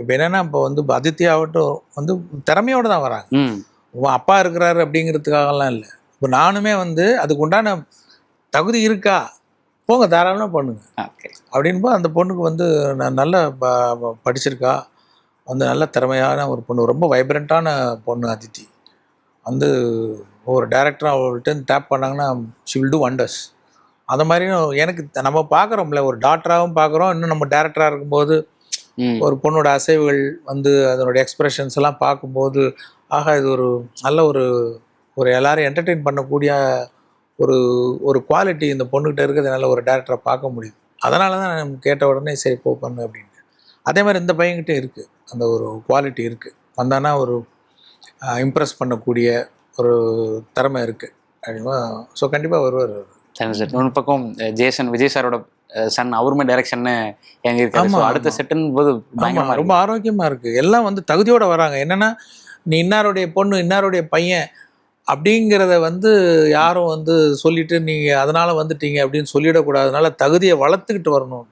இப்போ என்னன்னா இப்போ வந்து அதித்தி ஆகட்டும் வந்து திறமையோடு தான் வராங்க. உன் அப்பா இருக்கிறாரு அப்படிங்கிறதுக்காகலாம் இல்லை. இப்போ நானுமே வந்து அதுக்கு உண்டான தகுதி இருக்கா, போங்க தாராளமாக பண்ணுங்க அப்படின்போ அந்த பொண்ணுக்கு வந்து நான் நல்லா படிச்சிருக்கா, வந்து நல்ல திறமையான ஒரு பொண்ணு, ரொம்ப வைப்ரண்ட்டான பொண்ணு அதித்தி. வந்து ஒரு டேரக்டர் அவள்கிட்ட டேப் பண்ணாங்கன்னா ஷி வில் டூ வண்டர்ஸ். அந்த மாதிரியும் எனக்கு நம்ம பார்க்குறோம்ல, ஒரு டாக்டராகவும் பார்க்குறோம், இன்னும் நம்ம டேரக்டராக இருக்கும்போது ஒரு பொண்ணோட அசைவுகள் வந்து அதனுடைய எக்ஸ்பிரஷன்ஸ் எல்லாம் பார்க்கும்போது ஆகா இது ஒரு நல்ல ஒரு ஒரு எல்லாரையும் என்டர்டெயின் பண்ணக்கூடிய ஒரு ஒரு குவாலிட்டி இந்த பொண்ணுகிட்ட இருக்கிறது நல்ல ஒரு டேரக்டரை பார்க்க முடியுது. அதனால தான் நான் கேட்ட உடனே சரி போ பண்ணு அப்படின்னு. அதே மாதிரி இந்த பையன்கிட்ட இருக்குது, அந்த ஒரு குவாலிட்டி இருக்குது. வந்தானா ஒரு இம்ப்ரெஸ் பண்ணக்கூடிய ஒரு திறமை இருக்குது அப்படின்னா ஸோ கண்டிப்பாக வருவார். சரி சார். இன்னொரு பக்கம் ஜேசன் விஜய் சாரோட சன் அவருமே டைரக்ஷன் எங்க இருக்காரு. அடுத்த செட்டுன்னு போது ரொம்ப ஆரோக்கியமாக இருக்குது. எல்லாம் வந்து தகுதியோடு வராங்க. என்னென்னா நீ இன்னாருடைய பொண்ணு இன்னாருடைய பையன் அப்படிங்கிறத வந்து யாரும் வந்து சொல்லிட்டு நீங்கள் அதனால் வந்துட்டீங்க அப்படின்னு சொல்லிடக்கூடாது. அதனால தகுதியை வளர்த்துக்கிட்டு வரணும்.